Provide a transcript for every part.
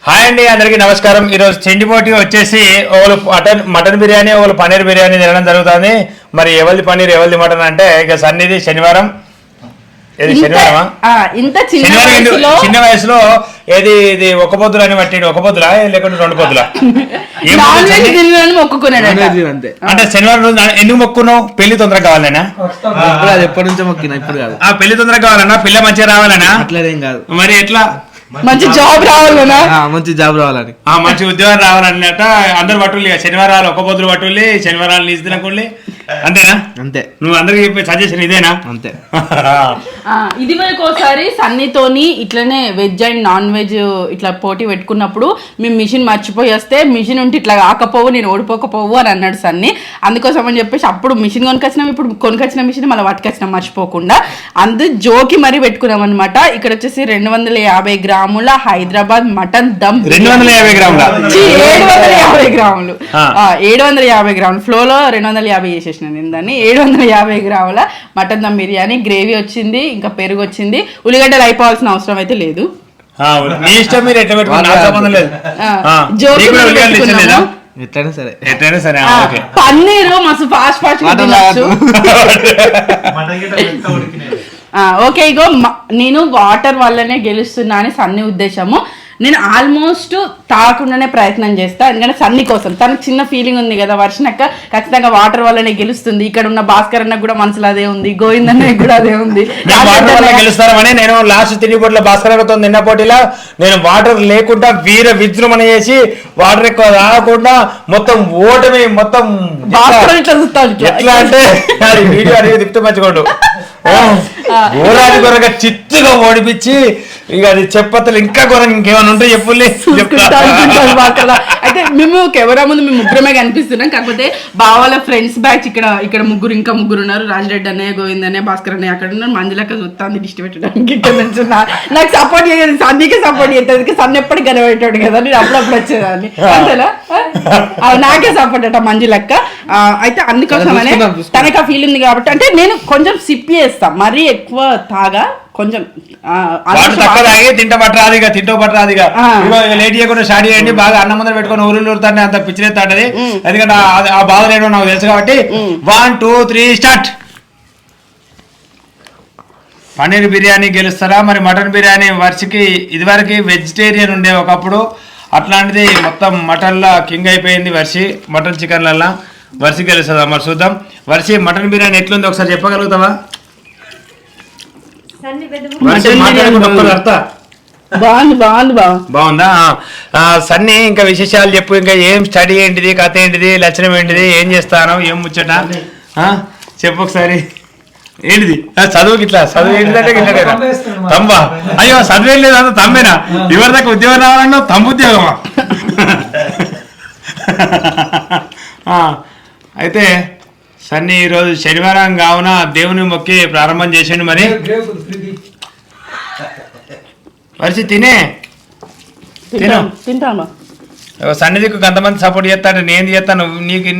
Hi అండి, అందరికీ నమస్కారం. ఈరోజు చెండిపోటీ వచ్చేసి ఒకళ్ళు మటన్ బిర్యానీ, ఒకళ్ళు పన్నీర్ బిర్యానీ తినడం జరుగుతుంది. మరి ఎవరిది పన్నీర్ ఎవరిది మటన్ అంటే ఇక సన్నిధి శనివారం. ఏది శనివారమా? చిన్న వయసులో ఏది ఇది ఒక పొద్దులు అని పట్టిండు. ఒక పొద్దులా లేకుంటే రెండు పొద్దులా? అంటే శనివారం రోజు ఎందుకు మొక్కున్నావు? పెళ్లి తొందరగా కావాలనా? ఎప్పటి నుంచో మొక్కినా, ఇప్పుడు కాదు. పెళ్లి తొందరగా కావాలన్నా? పిల్ల మంచిగా రావాలనా? అట్లేదేం కాదు. మరి ఎట్లా? మంచి జాబ్ రావాలనా? మంచి జాబ్ రావాలని, మంచి ఉద్యోగం రావాలన్నట. అందరు పట్టుల్లి శనివారాలు ఒక్క పొద్దులు పట్టుల్లి, శనివారాలు నీసు తినకుండి. అంతేనా? అంతే. నువ్వు అందరికి చెప్పే సజెషన్ ఇదేనా? అంతే. ఇది వరకు ఒకసారి సన్నీతోని ఇట్లనే వెజ్ అండ్ నాన్ వెజ్ ఇట్లా పోటీ పెట్టుకున్నప్పుడు మేము మిషన్ మర్చిపోయి వస్తే మిషన్ ఉంటే ఇట్లా కాకపోవు, నేను ఓడిపోకపోవు అని అన్నాడు సన్ని. అందుకోసం అని చెప్పేసి అప్పుడు మిషన్ కొనుకొచ్చినాం, ఇప్పుడు కొనుకొచ్చిన మిషన్ మళ్ళీ పట్టుకొచ్చినాం మర్చిపోకుండా. జోకి మరీ పెట్టుకున్నాం అనమాట. ఇక్కడ వచ్చేసి 250 గ్రాముల హైదరాబాద్ మటన్ దమ్. 250 గ్రాముల 750 గ్రాములు 750 గ్రాములు ఫ్లోలో 250 చేసేసిన నేను దాన్ని. 750 గ్రాముల మటన్ దమ్ బిర్యానీ, గ్రేవీ వచ్చింది, ఇంకా పెరుగు వచ్చింది. ఉల్లిగడ్డలు అయిపోవాల్సిన అవసరం అయితే లేదు. పన్నీరు మస్తు ఫాస్ట్ తినచ్చు. ఓకే, ఇగో నేను వాటర్ వల్లనే గెలుస్తున్నా అని సన్ని ఉద్దేశము. నేను ఆల్మోస్ట్ తాగకుండానే ప్రయత్నం చేస్తా, ఎందుకంటే సన్ని కోసం. తనకు చిన్న ఫీలింగ్ ఉంది కదా, వర్షనక్క ఖచ్చితంగా వాటర్ వల్లనే గెలుస్తుంది. ఇక్కడ ఉన్న భాస్కర్ అన్న కూడా మనసులో అదే ఉంది, గోవింద్ అన్న కూడా అదే ఉంది. గెలుస్తారని నేను లాస్ట్ తిరిగిపోటీలో భాస్కర్ అన్నతో నిన్న పోటీలో నేను వాటర్ లేకుండా వీర విజృంభణ చేసి వాటర్ ఎక్కువ తాగకుండా మొత్తం ఓటమి మొత్తం భాస్కర్ ఇట్లా చూస్తాడు. ఎట్లా అంటే వీడియో అనేది తిప్పితే మర్చిపోండు. ఘోరాది ఘోరంగా చిత్తుగా ఓడిపించి ఇక అది చెప్పతలు ఇంకా ఘోరంగా ఇంకేమైనా ఉంటే చెప్పులే. అయితే మేము కెమెరా ముందు మేము ముగ్గురమే కనిపిస్తున్నాం, కాకపోతే బావాల ఫ్రెండ్స్ బ్యాచ్ ఇక్కడ ముగ్గురు, ఇంకా ముగ్గురు ఉన్నారు. రాజరెడ్డి అన్నయ్య, గోవింద్ అన్నయ్య, భాస్కర్ అన్నయ్య అక్కడ ఉన్నారు. మంజులక్క చూస్తాంది దిష్టి పెట్టడానికి. ఇక్కడ నుంచి నాకు సపోర్ట్ చేయదు, సన్నీకే సపోర్ట్ చేస్తుంది. సన్ని ఎప్పటికి కనబెట్టాడు కదా, నేను అప్పుడప్పుడు వచ్చేదాన్ని. అంతేనా? నాకే సపోర్ట్ అట మంజులక్క. అయితే అందుకోసమనే తనకు ఆ ఫీల్ ఉంది కాబట్టి, అంటే నేను కొంచెం సిప్ చేస్తా, మరీ ఎక్కువ తాగా కొంచెం తింటో పట్టరాదిగా లేట్ చేయకుండా స్టార్ట్ చేయండి. బాగా అన్నం ముందర పెట్టుకుని ఊరుతానే అంత పిచ్చిరేస్తాడది. ఎందుకంటే ఆ బాధ లేదో నాకు తెలుసు కాబట్టి 1 2 3 స్టార్ట్. పన్నీర్ బిర్యానీ గెలుస్తారా మరి మటన్ బిర్యానీ? వర్షకి ఇదివరకు వెజిటేరియన్ ఉండే ఒకప్పుడు, అట్లాంటిది మొత్తం మటన్లా కింగ్ అయిపోయింది వర్షి. మటన్ చికెన్లల్లా వర్షి గెలుస్తుందా మరి చూద్దాం. వర్షి మటన్ బిర్యానీ ఎట్లుంది ఒకసారి చెప్పగలుగుతావా? బాగుందా? సన్ని ఇంకా విశేషాలు చెప్పు. ఇంకా ఏం స్టడీ ఏంటిది, కథ ఏంటిది, లక్షణం ఏంటిది, ఏం చేస్తాను, ఏం ముచ్చట చెప్పు ఒకసారి. ఏంటిది చదువుకి ఇట్లా చదువు ఏంటిదంటే గిట్లా తమ్మా? అయ్యో చదువు ఏం లేదు, అంత తమ్మేనా? ఎవరి దాకా ఉద్యోగం రావాలన్నా తమ్ము ఉద్యోగమా? అయితే సన్ని ఈరోజు శనివారం కావున దేవుని మొక్కి ప్రారంభం చేసిండు. మరి మరిచి తింటామా? సన్నిధికి కొంతమంది సపోర్ట్ చేస్తాడు, నేను చేస్తాను,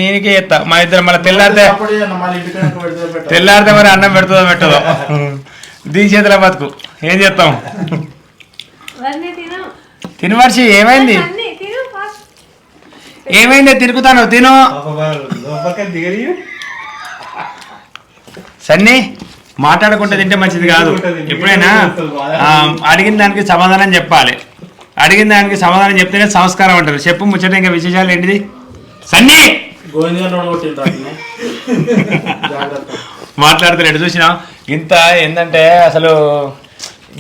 నేనికే చేస్తా. మా ఇద్దరు మళ్ళీ తెల్లారితే మరి అన్నం పెడుతుందో పెట్టదో దీ చేతుల బతుకు. ఏం చేస్తాం? తిను వర్షి. ఏమైంది తిరుగుతాను, తిను. సన్ని మాట్లాడకుండా తింటే మంచిది కాదు. ఎప్పుడైనా అడిగిన దానికి సమాధానం చెప్పాలి. అడిగిన దానికి సమాధానం చెప్తేనే సంస్కారం అంటారు. చెప్పు ముచ్చట. ఇంకా విశేషాలు ఏంటిది సన్ని? మాట్లాడుతారు ఎటు చూసినా. ఇంత ఏంటంటే అసలు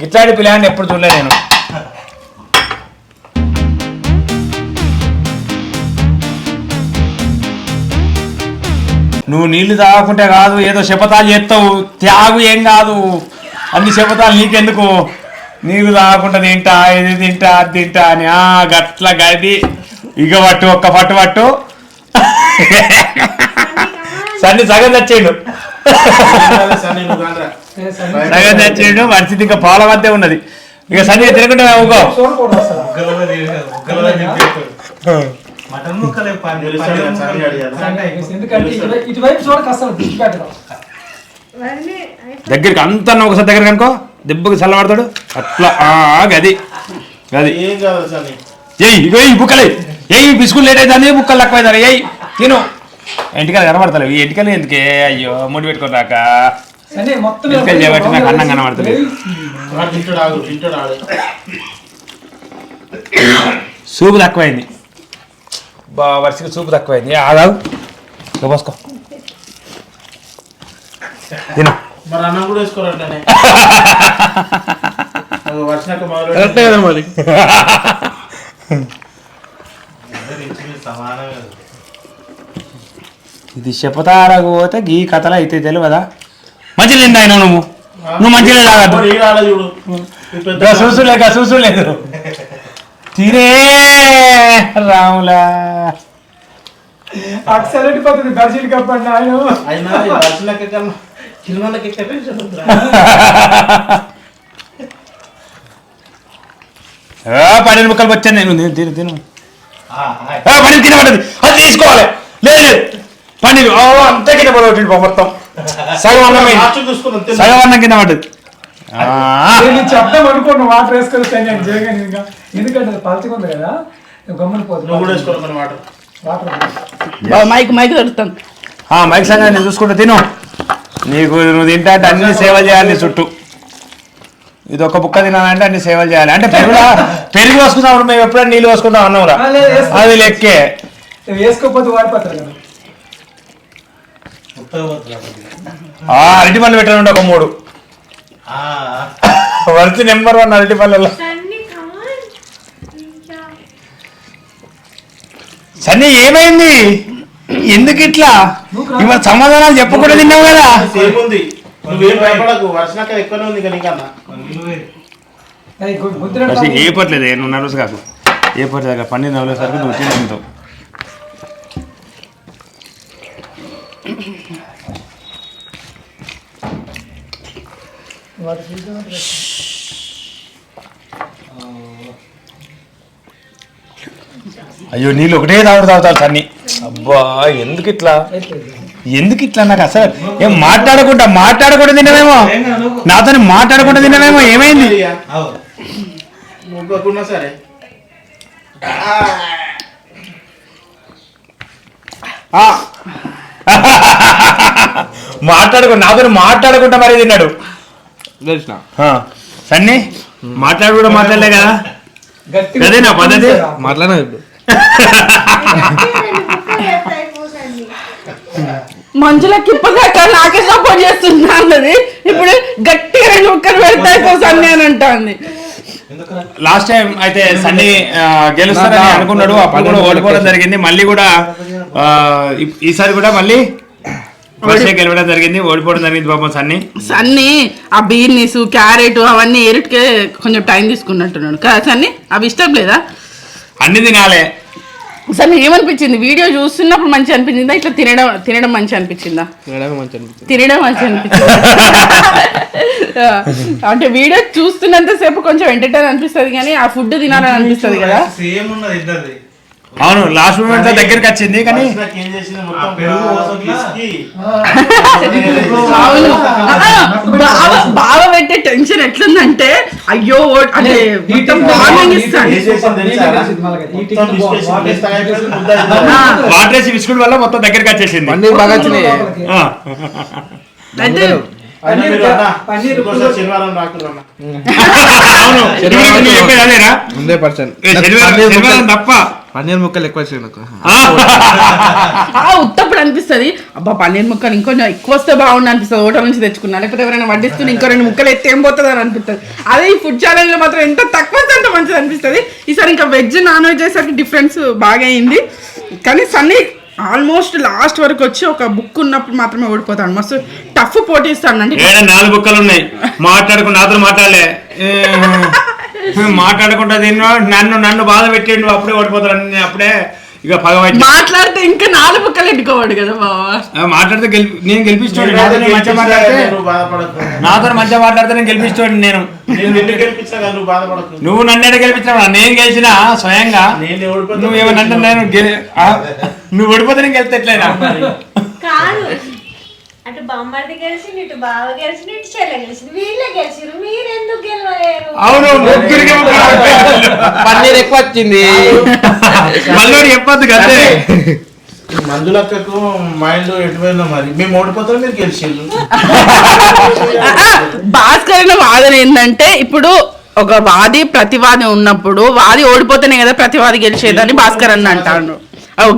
గిట్లాడి పిల్లని ఎప్పుడు చూడలే నేను. నువ్వు నీళ్లు తాగకుంటే కాదు, ఏదో శపథాలు చేస్తావు. త్యాగు ఏం కాదు, అన్ని శపథాలు నీకెందుకు? నీళ్ళు తాగకుండా తింటా, ఇది తింటా, అది తింటా అని గట్ల గది. ఇక పట్టు, ఒక్క పట్టు. సన్ని సగం తెచ్చేయండు, పరిస్థితి ఇంకా పాల మధ్య ఉన్నది. ఇక సన్ని తినకుండా ఊకో. దగ్గరికి అంత ఒకసారి దగ్గర కనుకో, దెబ్బకి చల్లబడతాడు. అట్లా గది గది ఈ బుక్కలే బిస్కుల్ లేట్ అవుతుంది బుక్కలు తక్కువ అవుతారు తిను ఎంటికలు కనబడతలేవు ఈ ఎంటికలు ఎందుకే అయ్యో ముడి పెట్టుకోరాక ఎంటికలు చేయబట్టి నాకు అన్నం కనబడతలేదు సూపు తక్కువైంది వరుసగా సూపు తక్కువైంది ఆదావు పోసుకో తిను మరి అన్నం కూడా వేసుకోరంటే వర్షాక కరెక్టే కదా మరి సమానమే ఇది చెప్పతారకు పోతే గీ కథలు అయితే తెలియదా మంచి లేదు ఆయన నువ్వు మంచిగా తాగద్దు చూసులేదు తినే రాములా అక్సలెంట్ పద్ధతి దర్శిని కప్పండి ఆయన అయినా వర్షాక కన్నా తిరుమలకి ఎక్కడ టెన్షన్ ఉందిరా? పన్నీరు ముక్కలు వచ్చాను నేను తిను ఆ, పన్నీరు కింద పడ్డది అది తీసుకోవాలి లేదు పన్నీరు అంతే కింద పడబట్టి మొత్తం సగం అన్నం లాస్ట్ చూసుకున్నాం తిను. సగం అన్నం కింద పడ్డది నేను చెప్దాం అనుకోండి వాటర్ వేసుకొని తిన్నాను జగన్ ఇంకా ఎందుకంటే పలచకుంది కదా గమ్మున నువ్వు కూడా పోతుంది వేసుకోవాలి వాటర్ వాటర్ మైక్ దొరుకుతాను మైక్ సంగతి నేను చూసుకుంటా తిను నువ్వు తింటా అంటే అన్ని సేవలు చేయాలి చుట్టూ ఇది ఒక బుక్క తినాలంటే అన్ని సేవలు చేయాలి అంటే పెరుగు పోసుకుందాం మేము ఎప్పుడైనా నీళ్ళు పోసుకుందాం అన్నావురా అది లెక్కే వేసుకోకపోతే వాడిపోతారు కదా అరటి పళ్ళు పెట్టాలంటే ఒక 3 వరుస నెంబర్ 1 అరటి పళ్ళలో సన్నీ ఏమైంది ఎందుకు ఇట్లా ఇవాళ సమాధానాలు చెప్పకుండా తిన్నావు కదా సేమ్ ఉంది నువ్వేం భయపడకు వర్షాక ఎక్కువనే ఉంది కదా నీకన్నా ఏ పట్లేదు నువ్వు నర్వస్ కాకు ఏ పట్లేదు పన్నీరు నవ్వులేసరికి నువ్వు తింటావు అయ్యో నీళ్ళు ఒకటే తాగుతారు సన్ని అబ్బా ఎందుకు ఇట్లా నాకు అసలు ఏం మాట్లాడకుండా తినమేమో నాతో మాట్లాడకుండా తినమేమో ఏమైంది ముగ్గకున్నా సరే నాతో మాట్లాడకుండా మరీ తిన్నాడు తెలిసిన సన్ని మాట్లాడలే కదా అదే నా పద్ధతి మాట్లాడినా ఇప్పుడు మంచులకి ఇప్పటిదాకా నాకే సపోర్ట్ చేస్తున్నా అన్నది ఇప్పుడు గట్టిగా 2 ముక్కలు పెడతాయి కోసం అని అంటాంది లాస్ట్ టైం అయితే సన్నీ గెలుస్తారని అనుకున్నాడు అప్పుడు కూడా ఓడిపోవడం జరిగింది మళ్ళీ కూడా ఈసారి కూడా మళ్ళీ గెలవడం జరిగింది ఓడిపోవడం జరిగింది పాపం సన్నీ ఆ బీర్నీస్ క్యారెట్ అవన్నీ ఏరుటికే కొంచెం టైం తీసుకున్నట్టున్నాడు కదా సన్నీ అవి ఇష్టం లేదా అన్ని తినాలే సన్నీ ఏమనిపించింది వీడియో చూస్తున్నప్పుడు మంచి అనిపించిందా ఇట్లా తినడం మంచి అనిపించిందా తినడం మంచి అనిపించింది అంటే వీడియో చూస్తున్నంతసేపు కొంచెం ఎంటర్టైన్ అనిపిస్తుంది కానీ ఆ ఫుడ్ తినాలని అనిపిస్తుంది కదా సేమ్ ఉన్నది ఇద్దరిది అవును లాస్ట్ మూమెంట్ దగ్గరికి వచ్చింది కానీ ఏం చేసింది మొత్తం పెరుగు కోసం తీసుకి అవును బావ పెట్టే టెన్షన్ ఎట్లుందంటే అయ్యో అంటే మొత్తం వార్నింగ్ ఇస్తాడు ఏం చేసింది తెలుసా? మొత్తం బిస్కెట్ వేస్తా అయిపోయింది, ముద్ద అయిపోయింది. వాటర్ వేసి బిస్కుట్ వల్ల మొత్తం దగ్గరికి వచ్చేసింది పన్నీర్ బాగా వచ్చినాయి అయితే అయినా మీరు అన్నా, ఇంకోసారి శనివారం రాకుర్రు అన్న. అవును నువ్వు చెప్పేది అదేనా 100% శనివారం తప్ప పన్నీర్ ముక్కలు ఎక్కువ వచ్చాయి నాకు ఉత్తప్పుడు అనిపిస్తుంది అబ్బా పన్నీర్ ముక్కలు ఇంకొంచెం ఎక్కువ వస్తే బాగుండు అనిపిస్తుంది హోటల్ నుంచి తెచ్చుకున్నా లేకపోతే ఎవరైనా వడ్డిస్తున్నా ఇంకో 2 ముక్కలు ఎత్తే ఏం పోతుంది అని అనిపిస్తుంది అదే ఈ ఫుడ్ ఛానల్ లో మాత్రం ఎంత తక్కువ వస్తే అంత మంచిది అనిపిస్తుంది ఈసారి ఇంకా వెజ్ నాన్ వెజ్ అయ్యేసరికి డిఫరెన్స్ బాగా అయింది కానీ సన్నీ ఆల్మోస్ట్ లాస్ట్ వరకు వచ్చి ఒక బుక్ ఉన్నప్పుడు మాత్రమే ఓడిపోతాడు మస్తు టఫ్ పోటీ ఇస్తాడు అంటే 4 బుక్కలు ఉన్నాయి మాట్లాడుకుంటూ నాతో మాట్లాడలే మాట్లాడకుండా నన్ను బాధ పెట్టిండు అప్పుడే ఓడిపోతాడు అప్పుడే ఇక పగవచ్చి మాట్లాడితే ఇంకా 4 బుక్కలు ఎట్టుకోవాడు కదా బావా మాట్లాడితే నేను గెలిపిస్తాడు నాతో మంచిగా మాట్లాడితే నేను గెలిపిస్తాడు నేను నిన్ను గెలిపించా కదా, నువ్వు బాధపడకు. నువ్వు నన్ను గెలిపించావు నేను గెలిచినా స్వయంగా నేను ఓడిపోతే నువ్వేమన్నా నువ్వు ఓడిపోతే నేను గెలిస్తే ఎట్లయినా కాదు అటు బామ్మర్ది గెలిచింది, ఇటు బావ గెలిచింది, ఇటు చెల్లె గెలిచింది. వీళ్ళే గెలిచిరు, మీరెందుకు గెలవలేరు? అవును ముగ్గురికి పన్నీర్ ఎక్కువ వచ్చింది. మళ్ళీ చెప్పొద్దు కదా. మంజులక్కకు మైండ్ ఎటుపోయిందో మరి. మేము ఓడిపోతాం, మీరు గెలిచిండ్రు. భాస్కర్ వాదన ఏంటంటే ఇప్పుడు ఒక వాది ప్రతివాది ఉన్నప్పుడు వాది ఓడిపోతేనే కదా ప్రతివాది గెలిచేదని భాస్కర్ అన్న అంటాను.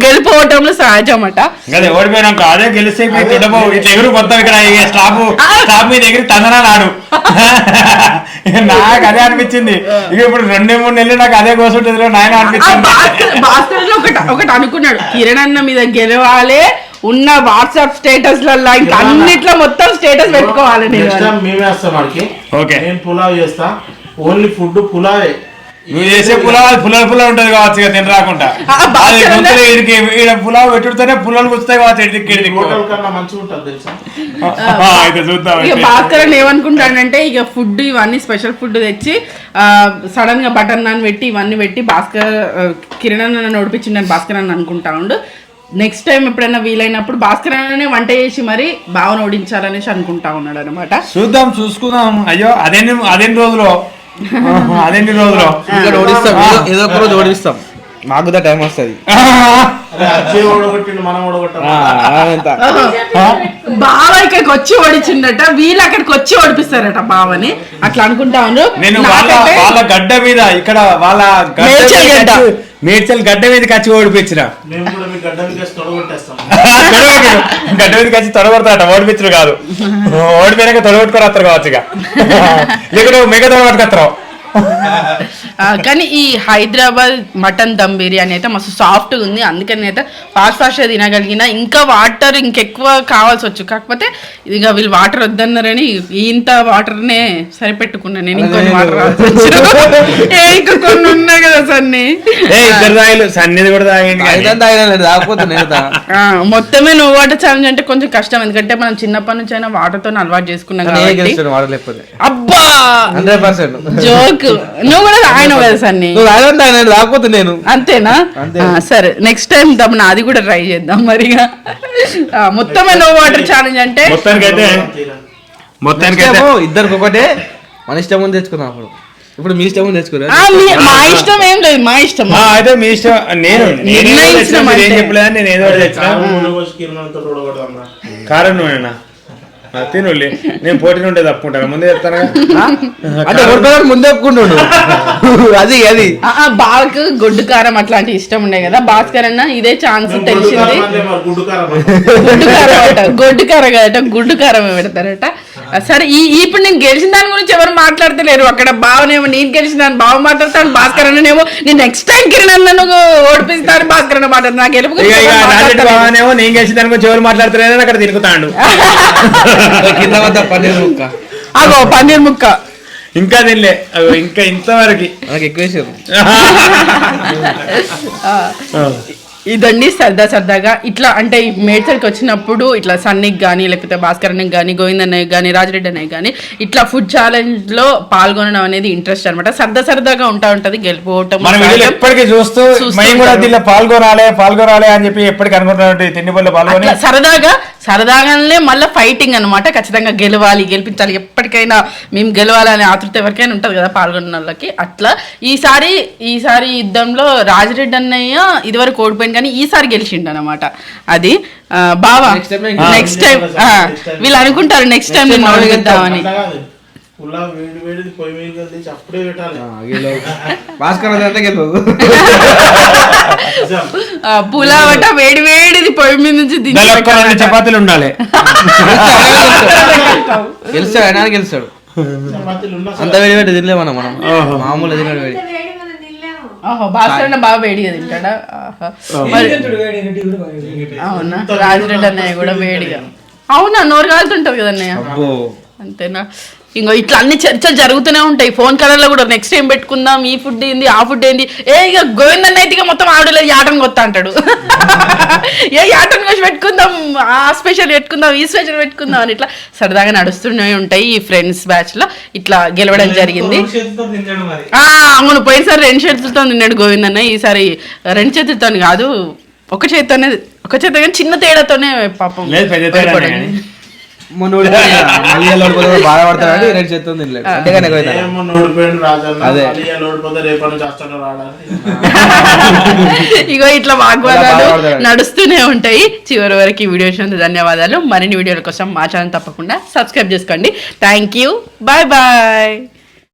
గెలిపోవటంలో సహజమట. అదే ఓడిపోయినాక అదే గెలిస్తే తిడబో ఇట్లా ఎగురు మొత్తం ఇక్కడ స్టాప్ మీద ఎగిరి తందనాలు ఆడు. నాకు అదే అనిపించింది. ఇక ఇప్పుడు 2-3 నెలలు నాకు అదే కోసుంటుంది నాయన అనిపించింది. భాస్కర్ ఒకటి అనుకున్నాడు, కిరణ్ అన్న మీద గెలవాలి, ఉన్న వాట్సాప్ స్టేటస్ లలో ఇంకా అన్నిట్లో మొత్తం స్టేటస్ పెట్టుకోవాలి. మేమే వస్తాం వాడికి. ఓకే నేను పులావ్ చేస్తా, ఓన్లీ ఫుడ్ పులావే. నువ్వు చేసే పులావ్ పుల్లలు ఉంటది కావచ్చు ఇక తిని రాకుండా. పులావ్ పెట్టుడితేనే పుల్లలు కూర్చుతాయి కావచ్చు. హోటల్ కన్నా మంచిగా ఉంటుంది తెలుసా. అయితే చూద్దాం. ఇక భాస్కర్ ఏమనుకుంటాడంటే ఇక ఫుడ్ ఇవన్నీ స్పెషల్ ఫుడ్ తెచ్చి సడన్ గా బటర్ నాన్ పెట్టి ఇవన్నీ పెట్టి కిరణ్ అన్న నడిపించిండని భాస్కర్ అని అనుకుంటా ఉండు. నెక్స్ట్ టైం ఎప్పుడైనా వీలైనప్పుడు భాస్కర్ అన్ననే వంట చేసి మరి బావను ఓడించాలనేసి అనుకుంటా ఉన్నాడు అనమాట. చూద్దాం, చూసుకుందాం. అయ్యో అదేన్ని రోజులు ఓడిస్తాం, ఏదో ఒక రోజు ఓడిస్తాం. మాకు కూడా టైం వస్తుంది. బావ ఇక్కడికి వచ్చి ఓడిచిండట, వీళ్ళు అక్కడికి వచ్చి ఓడిపిస్తారట బావని. అట్లా అనుకుంటా ఉన్నారు. నేను వాళ్ళ గడ్డ మీద ఇక్కడ వాళ్ళ మేడ్చల్ గడ్డ మీద కచ్చి ఓడిపించిన. గడ్డ మీద కచ్చి తొడగొడతారట, ఓడిపించరు కాదు. ఓడిపోయినాక తొడగొట్టుకొని వస్తారు కావచ్చు. ఇక లేకుంటే మెగా తొడగొట్టుకొస్తారు. కానీ ఈ హైదరాబాద్ మటన్ దమ్ బిర్యానీ అయితే మస్తు సాఫ్ట్గా ఉంది. అందుకని అయితే ఫాస్ట్గా తినగలిగిన. ఇంకా వాటర్ ఇంకెక్కువ కావాల్సి వచ్చు, కాకపోతే ఇక వీళ్ళు వాటర్ వద్దన్నారని ఇంత వాటర్నే సరిపెట్టుకున్నాను నేను. ఇంకొన్ని వాటర్ ఇంకా కొన్ని ఉన్నాయి కదా సన్ని. సన్నిధి కూడా మొత్తమే నువ్వు వాటర్ ఛాలెంజ్ అంటే కొంచెం కష్టం, ఎందుకంటే మనం చిన్నప్పటి నుంచి అయినా వాటర్ తో అలవాటు చేసుకున్నాం కాబట్టి. అబ్బా 100% జోక్. నువ్వు కూడా తాగినావు కదా సన్ని. రాకపోతే నేను అంతేనా? సరే నెక్స్ట్ టైం తప్పన అది కూడా ట్రై చేద్దాం మరిగా. మొత్తమే నో వాటర్ ఛాలెంజ్ అంటే మొత్తానికి ఇద్దరికి ఒకటే. మన ఇష్టం ముందు తెచ్చుకున్నాం. అప్పుడు ఇప్పుడు మీ ఇష్టం ముందు తెచ్చుకున్నా. మా ఇష్టం ఏం లేదు, మా ఇష్టం. అయితే మీ ఇష్టం. నేను చెప్పలేదని నేను ఏదో తెచ్చిన కారణం నువ్వేనా తినులే. నేను పోటీ ఉంటే తప్పుకుంటాను, ముందే చెప్తాను. ముందే ఒప్పుకుంటాడు. అది బాగా గొడ్డు కారం అట్లాంటి ఇష్టం ఉండే కదా భాస్కర్ అన్న. ఇదే ఛాన్స్ తెలిసింది. గొడ్డు కారం కదట, గుడ్డు కారం పెడతారట. సరే ఇప్పుడు నేను గెలిచిన దాని గురించి ఎవరు మాట్లాడతలేరు అక్కడ. బావనేమో నేను గెలిచిన దాన్ని బావ మాట్లాడతాను, భాస్కర్ అన్ననేమో నేను నెక్స్ట్ టైం కిరణ్ అన్నను ఓడిపిస్తాను భాస్కర్ అన్న మాట్లాడు. నాకు గెలుపు నేను గెలిచిన దాని గురించి ఎవరు మాట్లాడతలేరు అక్కడ తిరుగుతాడు. కింద వద్ద పన్నీర్ ముక్క. అగో పన్నీర్ ముక్క ఇంకా తినలే, ఇంకా ఇంతవరకు నాకు ఎక్కువ వేసారు. ఇదండి సరదాగా ఇట్లా అంటే మేడ్చల్కి వచ్చినప్పుడు ఇట్లా సన్నికి కానీ లేకపోతే భాస్కర్ అన్నకి కానీ గోవింద్ అన్నయ్య కానీ రాజరెడ్డి అన్నయ్య కానీ ఇట్లా ఫుడ్ ఛాలెంజ్ లో పాల్గొనడం అనేది ఇంట్రెస్ట్ అనమాట. సరదాగా ఉంటది. గెలిపోవటం ఎప్పటికీ చూస్తూ దీనిలో పాల్గొనాలి అని చెప్పి ఎప్పటికీ అనుకుంటున్నట్టు తిండి పనులు పాల్గొని సరదాగానే మళ్ళీ ఫైటింగ్ అనమాట. ఖచ్చితంగా గెలిపించాలి, ఎప్పటికైనా మేము గెలవాలనే ఆతృత ఎవరికైనా ఉంటది కదా పాల్గొన్న వాళ్ళకి. అట్లా ఈసారి యుద్ధంలో రాజరెడ్డి అన్నయ్య ఇదివరకు ఓడిపోయింది కానీ ఈసారి గెలిచిండు అనమాట. అది బావా నెక్స్ట్ టైం వీళ్ళు అనుకుంటారు నెక్స్ట్ టైం నేను ఓడిగద్దామని. పులావట వేడిది పొయ్యి మీద నుంచి చపాతీలు ఉండాలి. గెలుస్తాడు అంత వేడి తినలే మనం మామూలు తిన్నాడు వేడి. భాస్కర్ బాగా వేడిగా తింటాడా? అవునా? రాజరెడ్డి అన్నయ్య కూడా వేడిగా. అవునా? నోరు కాలుతుంటది కదా అన్నయ్య. అంతేనా? ఇంకో ఇట్లా అన్ని చర్చలు జరుగుతూనే ఉంటాయి ఫోన్ కాలర్లో కూడా. నెక్స్ట్ టైం పెట్టుకుందాం, ఈ ఫుడ్ ఏంది ఆ ఫుడ్ ఏంది. ఇక గోవిందన్న అయితే మొత్తం ఆవిడలో యాటను కొత్త అంటాడు. యాటను కోసి పెట్టుకుందాం, ఆ స్పెషల్ పెట్టుకుందాం, ఈ స్పెషల్ పెట్టుకుందాం అని ఇట్లా సరదాగా నడుస్తూనే ఉంటాయి. ఈ ఫ్రెండ్స్ బ్యాచ్ లో ఇట్లా గెలవడం జరిగింది. అవును, పోయినసారి 2 చేతులతో తిన్నాడు గోవిందన్న. ఈసారి 2 చేతులతో కాదు, ఒక చేతితో కానీ చిన్న తేడాతోనే పాపం. మొన్న ఓడిపోయినా మళ్ళీ ఇలా ఓడిపోతే బాధపడతాడు రెండు చేతులు తినలేదు అంతేగానే ఏమో ఓడిపోయింది రాజన్న అదే. మళ్ళీ ఇలా ఓడిపోతే రేపటి నుంచి కష్టంగా రావడానికి ఇగో ఇట్లా వాగ్వాదాలు బాధపడతాడు. నడుస్తూనే ఉంటాయి. చివరి వరకు ఈ వీడియో చూసినందుకు ధన్యవాదాలు. మరిన్ని వీడియోల కోసం మా ఛానల్ తప్పకుండా సబ్స్క్రైబ్ చేసుకోండి. Thank you. Bye bye.